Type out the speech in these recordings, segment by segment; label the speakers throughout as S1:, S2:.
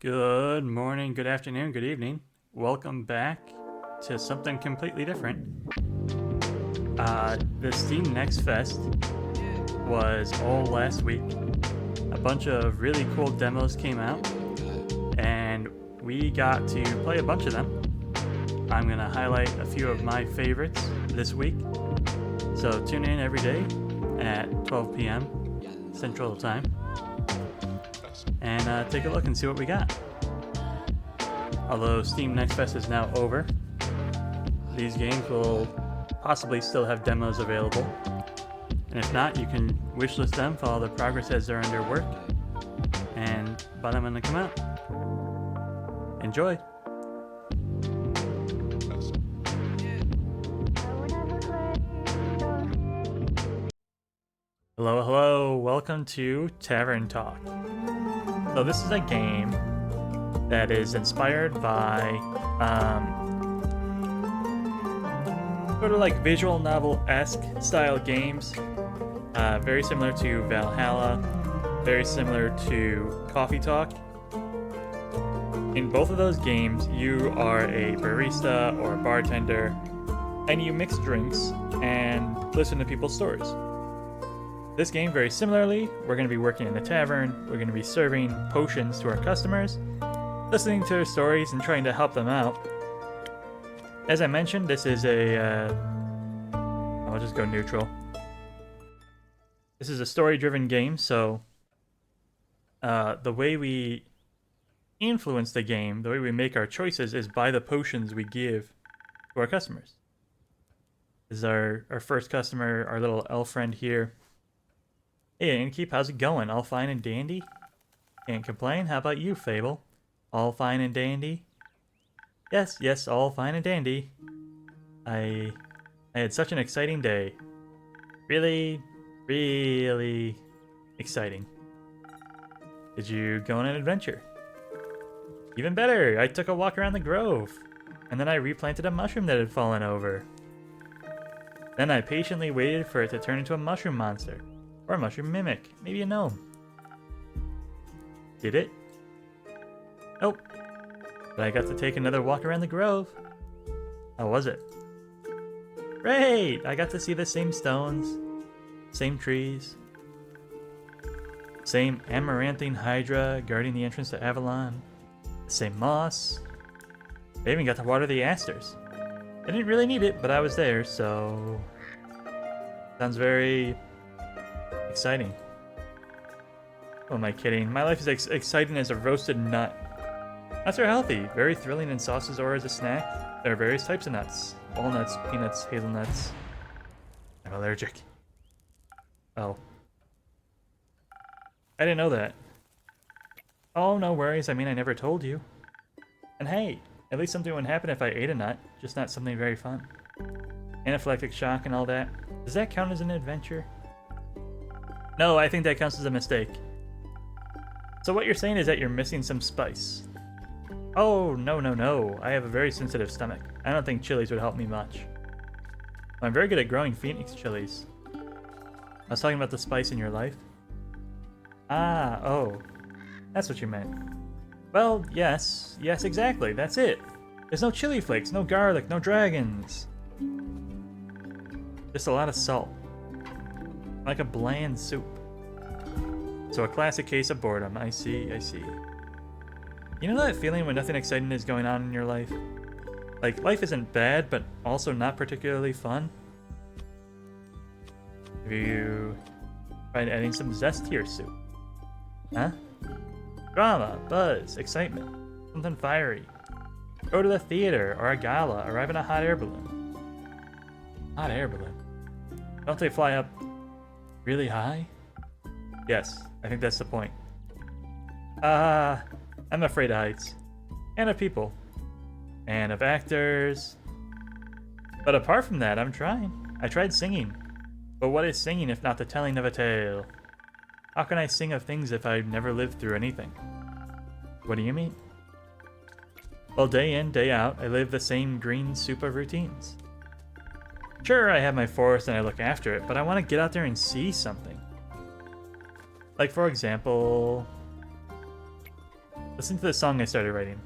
S1: Good morning, good afternoon, good evening. Welcome back to something completely different. The Steam Next Fest was all last week. A bunch of really cool demos came out, and we got to play a bunch of them. I'm gonna highlight a few of my favorites this week. So tune in every day at 12 p.m. Central Time and take a look and see what we got. Although Steam Next Fest is now over, these games will possibly still have demos available. And if not, you can wishlist them, follow the progress as they're under work, and buy them when they come out. Enjoy! Hello, welcome to Tavern Talk. So this is a game that is inspired by sort of like visual novel-esque style games, very similar to Valhalla, very similar to Coffee Talk. In both of those games, you are a barista or a bartender, and you mix drinks and listen to people's stories. This game, very similarly, we're going to be working in a tavern, we're going to be serving potions to our customers, listening to their stories and trying to help them out. As I mentioned, this is I'll just go neutral. This is a story-driven game, so the way we influence the game, the way we make our choices is by the potions we give to our customers. This is our first customer, our little elf friend here. Hey, Innkeep, how's it going? All fine and dandy? Can't complain. How about you, Fable? All fine and dandy? Yes, all fine and dandy. I had such an exciting day. Really exciting. Did you go on an adventure? Even better, I took a walk around the grove, and then I replanted a mushroom that had fallen over. Then I patiently waited for it to turn into a mushroom monster. Or a mushroom mimic. Maybe a gnome. Did it? Nope. But I got to take another walk around the grove. How was it? Great! I got to see the same stones, same trees, same amaranthine hydra guarding the entrance to Avalon, the same moss. I even got to water the asters. I didn't really need it, but I was there, so... Sounds very... exciting. Oh, am I kidding? My life is exciting as a roasted nut. Nuts are healthy, very thrilling in sauces or as a snack. There are various types of nuts. Walnuts, peanuts, hazelnuts. I'm allergic. Oh. I didn't know that. Oh, no worries. I mean, I never told you. And hey, at least something wouldn't happen if I ate a nut, just not something very fun. Anaphylactic shock and all that. Does that count as an adventure? No, I think that counts as a mistake. So what you're saying is that you're missing some spice. Oh, no. I have a very sensitive stomach. I don't think chilies would help me much. I'm very good at growing Phoenix chilies. I was talking about the spice in your life. Ah, oh. That's what you meant. Well, yes, exactly. That's it. There's no chili flakes, no garlic, no dragons. Just a lot of salt. Like a bland soup. So a classic case of boredom. I see. You know that feeling when nothing exciting is going on in your life? Like, life isn't bad, but also not particularly fun? Have you tried adding some zest to your soup? Huh? Drama, buzz, excitement, something fiery. Go to the theater or a gala, arrive in a hot air balloon. Hot air balloon? Don't they fly up really high? Yes, I think that's the point. I'm afraid of heights. And of people. And of actors. But apart from that, I'm trying. I tried singing. But what is singing if not the telling of a tale? How can I sing of things if I've never lived through anything? What do you mean? Well, day in, day out, I live the same green soup of routines. Sure, I have my forest and I look after it, but I want to get out there and see something. Like, for example, the Listen to the song I started writing.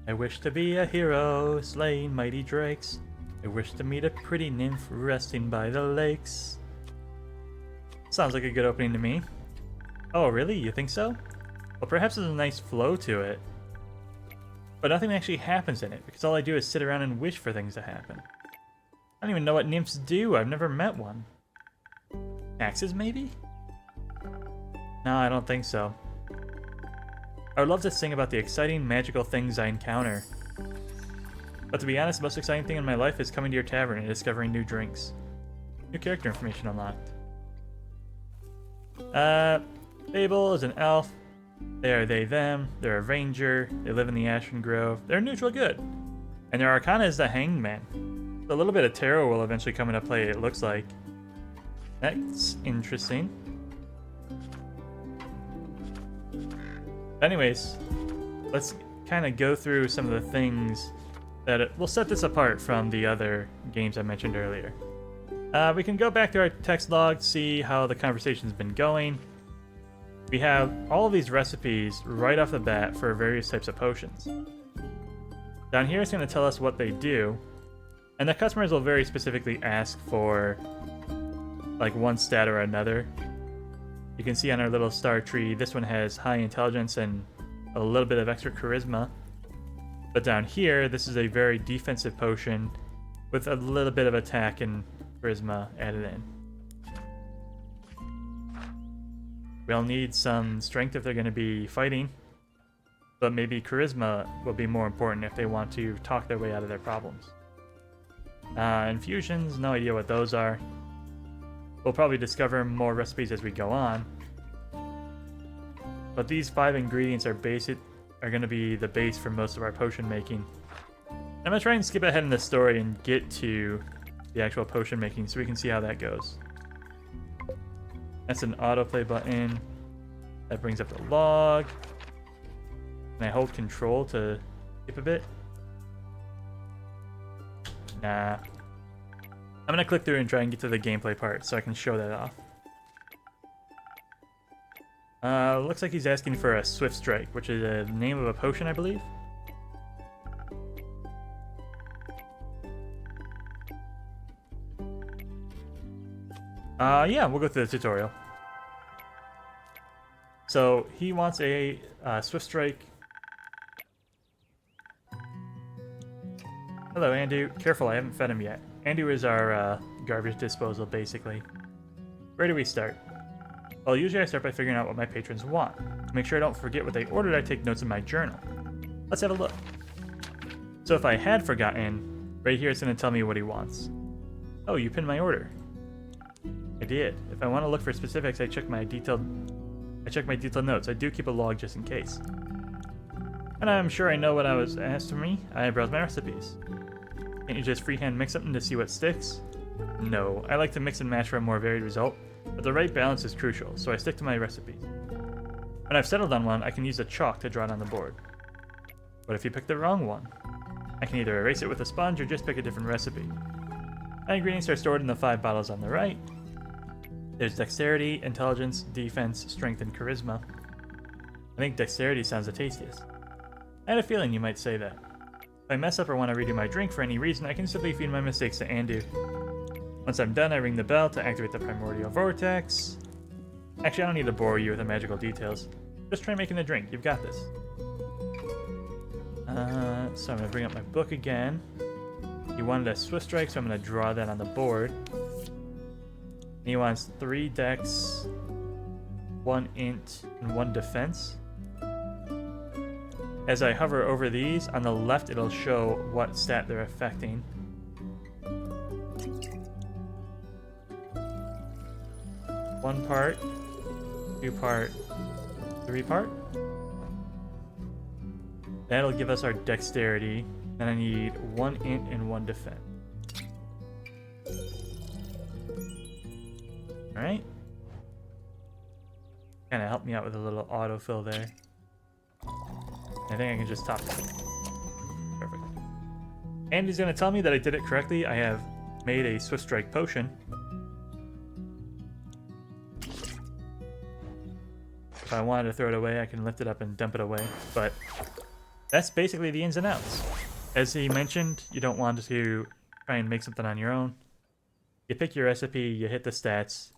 S1: I wish to be a hero, slaying mighty drakes. I wish to meet a pretty nymph resting by the lakes. Sounds like a good opening to me. Oh, really? You think so? Well, perhaps there's a nice flow to it. But nothing actually happens in it, because all I do is sit around and wish for things to happen. I don't even know what nymphs do. I've never met one. Axes, maybe? No, I don't think so. I would love to sing about the exciting, magical things I encounter. But to be honest, the most exciting thing in my life is coming to your tavern and discovering new drinks. New character information unlocked. Fable is an elf. They are they, them. They're a ranger. They live in the Ashen Grove. They're neutral good. And their arcana is the Hanged Man. So a little bit of tarot will eventually come into play, it looks like. That's interesting. Anyways, let's kind of go through some of the things that will set this apart from the other games I mentioned earlier. We can go back to our text log, see how the conversation's been going. We have all of these recipes right off the bat for various types of potions. Down here it's going to tell us what they do, and the customers will very specifically ask for like one stat or another. You can see on our little star tree, this one has high intelligence and a little bit of extra charisma. But down here, this is a very defensive potion with a little bit of attack and charisma added in. We'll need some strength if they're going to be fighting, but maybe charisma will be more important if they want to talk their way out of their problems. Infusions, no idea what those are. We'll probably discover more recipes as we go on. But these 5 ingredients are going to be the base for most of our potion making. I'm going to try and skip ahead in the story and get to the actual potion making so we can see how that goes. That's an autoplay button. That brings up the log. Can I hold control to skip a bit? Nah. I'm going to click through and try and get to the gameplay part so I can show that off. Looks like he's asking for a Swift Strike, which is the name of a potion, I believe. Yeah, we'll go through the tutorial. So he wants a Swift Strike. Hello, Andu. Careful, I haven't fed him yet. Andu is our garbage disposal, basically. Where do we start? Well, usually I start by figuring out what my patrons want. To make sure I don't forget what they ordered, I take notes in my journal. Let's have a look. So if I had forgotten, right here it's going to tell me what he wants. Oh, you pinned my order. I did. If I want to look for specifics, I check my detailed notes. I do keep a log just in case. And I'm sure I know what I was asked of me. I browse my recipes. Can't you just freehand mix something to see what sticks? No, I like to mix and match for a more varied result, but the right balance is crucial, so I stick to my recipes. When I've settled on one, I can use a chalk to draw it on the board. What if you pick the wrong one? I can either erase it with a sponge or just pick a different recipe. My ingredients are stored in the 5 bottles on the right. There's dexterity, intelligence, defense, strength, and charisma. I think dexterity sounds the tastiest. I had a feeling you might say that. If I mess up or want to redo my drink for any reason, I can simply feed my mistakes to Andu. Once I'm done, I ring the bell to activate the primordial vortex. Actually, I don't need to bore you with the magical details. Just try making the drink. You've got this. So I'm going to bring up my book again. He wanted a Swift Strike, so I'm going to draw that on the board. And he wants 3 dex, 1 int, and 1 defense. As I hover over these, on the left it'll show what stat they're affecting. One part, 2 part, 3 part. That'll give us our dexterity, and I need 1 int and 1 defense. Alright. Kind of helped me out with a little autofill there. I think I can just top that. Perfect. And he's going to tell me that I did it correctly. I have made a Swift Strike potion. If I wanted to throw it away, I can lift it up and dump it away. But that's basically the ins and outs. As he mentioned, you don't want to try and make something on your own. You pick your recipe, you hit the stats,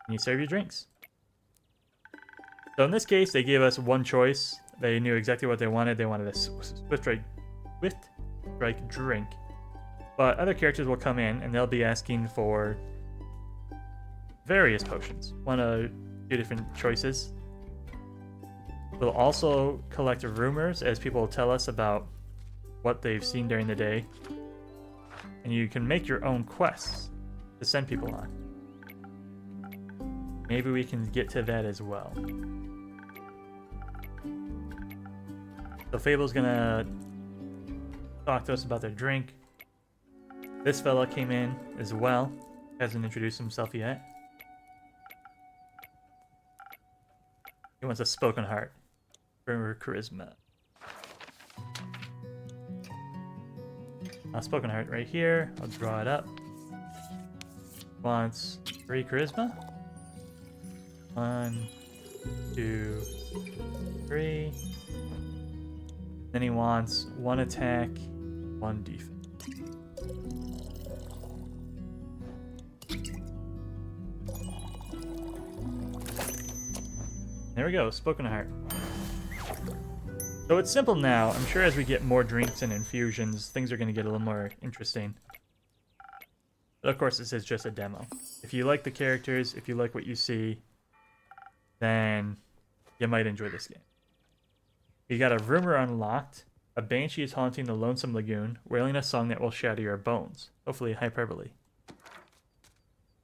S1: and you serve your drinks. So in this case, they gave us one choice. They knew exactly what they wanted. They wanted a swift strike drink. But other characters will come in and they'll be asking for various potions. One or two different choices. We'll also collect rumours as people tell us about what they've seen during the day. And you can make your own quests to send people on. Maybe we can get to that as well. So Fable's gonna talk to us about their drink. This fella came in as well. Hasn't introduced himself yet. He wants a spoken heart for charisma. Spoken heart right here. I'll draw it up. Wants 3 charisma. 1, 2, 3. Then he wants 1 attack, 1 defense. There we go, spoken heart. So it's simple now. I'm sure as we get more drinks and infusions, things are going to get a little more interesting. But of course, this is just a demo. If you like the characters, if you like what you see, then you might enjoy this game. You got a rumour unlocked. A banshee is haunting the lonesome lagoon, wailing a song that will shatter your bones. Hopefully hyperbole.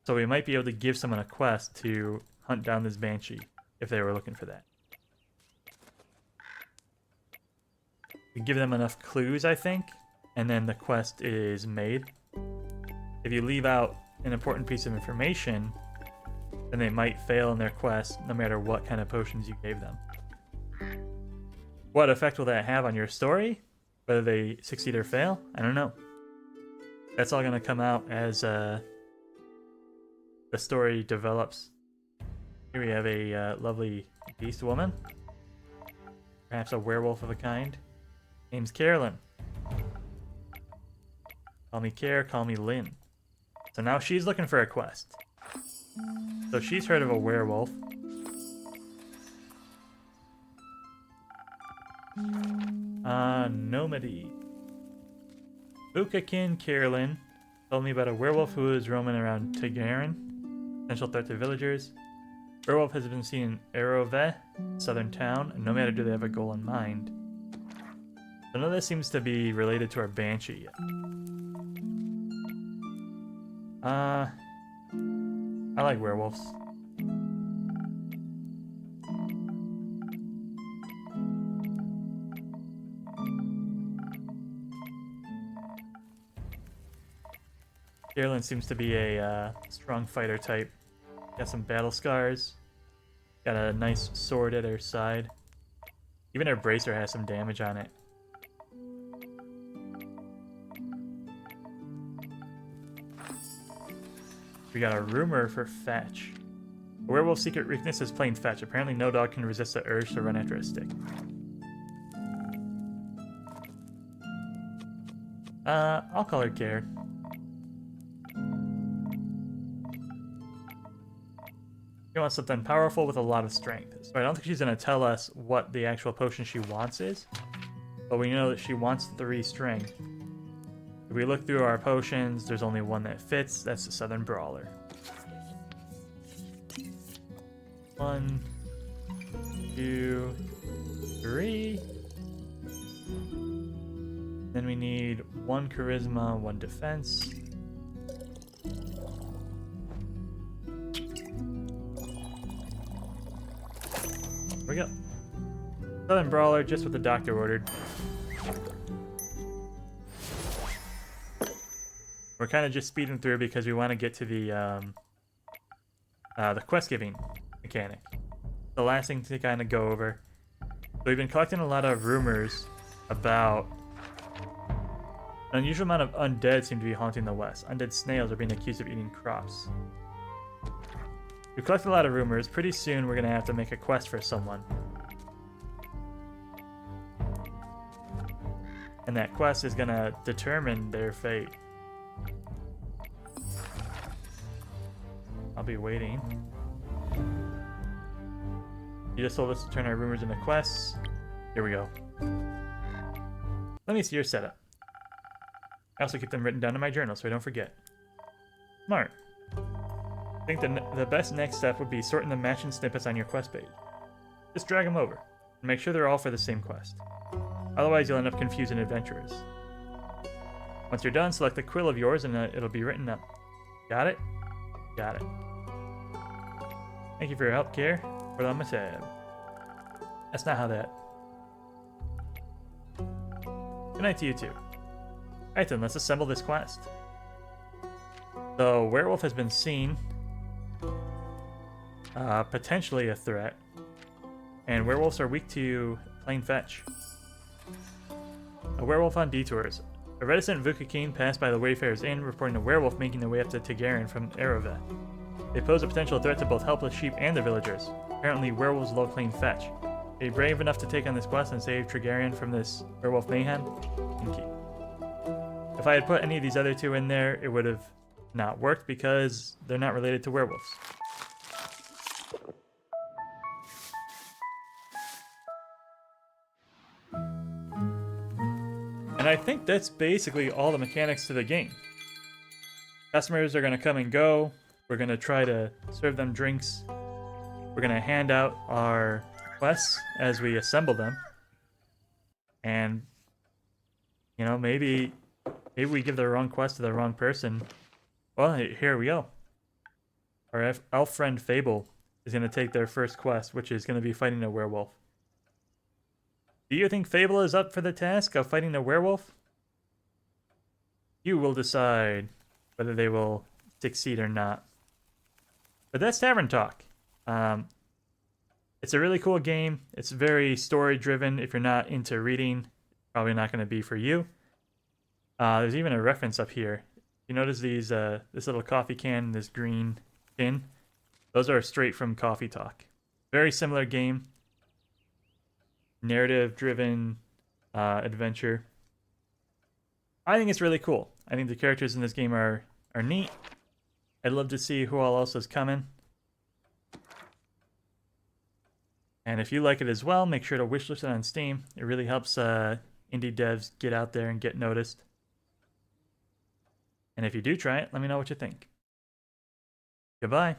S1: So we might be able to give someone a quest to hunt down this banshee if they were looking for that. We give them enough clues, I think, and then the quest is made. If you leave out an important piece of information, then they might fail in their quest no matter what kind of potions you gave them. What effect will that have on your story? Whether they succeed or fail? I don't know. That's all going to come out as the story develops. Here we have a lovely beast woman. Perhaps a werewolf of a kind. Name's Carolyn. Call me Care, call me Lynn. So now she's looking for a quest. So she's heard of a werewolf. Nomady. Bukakin Carolyn told me about a werewolf who is roaming around Tagarin. Potential threat to villagers. Werewolf has been seen in Arove, southern town, and no matter do they have a goal in mind. So none of this seems to be related to our banshee yet. I like werewolves. Carolyn seems to be a strong fighter type. Got some battle scars. Got a nice sword at her side. Even her bracer has some damage on it. We got a rumour for fetch. A werewolf's secret weakness is playing fetch. Apparently no dog can resist the urge to run after a stick. I'll call her Care. She wants something powerful with a lot of strength. So I don't think she's going to tell us what the actual potion she wants is. But we know that she wants 3 strength. If we look through our potions, there's only one that fits. That's the Southern Brawler. 1, 2, 3. Then we need 1 charisma, 1 defense. There we go. Southern Brawler, just what the doctor ordered. We're kind of just speeding through because we want to get to the quest giving mechanic. The last thing to kind of go over. So we've been collecting a lot of rumors about an unusual amount of undead seem to be haunting the west. Undead snails are being accused of eating crops. We've collected a lot of rumors. Pretty soon we're going to have to make a quest for someone. And that quest is going to determine their fate. I'll be waiting. You just told us to turn our rumors into quests. Here we go. Let me see your setup. I also keep them written down in my journal so I don't forget. Smart. I think the best next step would be sorting the matching snippets on your quest page. Just drag them over, and make sure they're all for the same quest. Otherwise you'll end up confusing adventurers. Once you're done, select the quill of yours and it'll be written up. Got it? Got it. Thank you for your help, Care. Put it on my tab. That's not how that... Good night to you too. Alright then, let's assemble this quest. The werewolf has been seen. Potentially a threat. And werewolves are weak to plain fetch. A werewolf on detours. A reticent Vukakeen passed by the Wayfarer's Inn, reporting a werewolf making their way up to Tigarian from Erevet. They pose a potential threat to both helpless sheep and the villagers. Apparently, werewolves love plain fetch. Are you brave enough to take on this quest and save Tigarian from this werewolf mayhem? Thank you. If I had put any of these other two in there, it would have not worked because they're not related to werewolves. And I think that's basically all the mechanics to the game. Customers are going to come and go. We're going to try to serve them drinks. We're going to hand out our quests as we assemble them. And, you know, maybe we give the wrong quest to the wrong person. Well, here we go. Our elf friend Fable is going to take their first quest, which is going to be fighting a werewolf. Do you think Fable is up for the task of fighting a werewolf? You will decide whether they will succeed or not. But that's Tavern Talk. It's a really cool game. It's very story-driven. If you're not into reading, probably not going to be for you. There's even a reference up here. You notice these this little coffee can, this green tin? Those are straight from Coffee Talk. Very similar game. Narrative-driven adventure. I think it's really cool. I think the characters in this game are neat. I'd love to see who all else is coming. And if you like it as well, make sure to wishlist it on Steam. It really helps indie devs get out there and get noticed. And if you do try it, let me know what you think. Goodbye.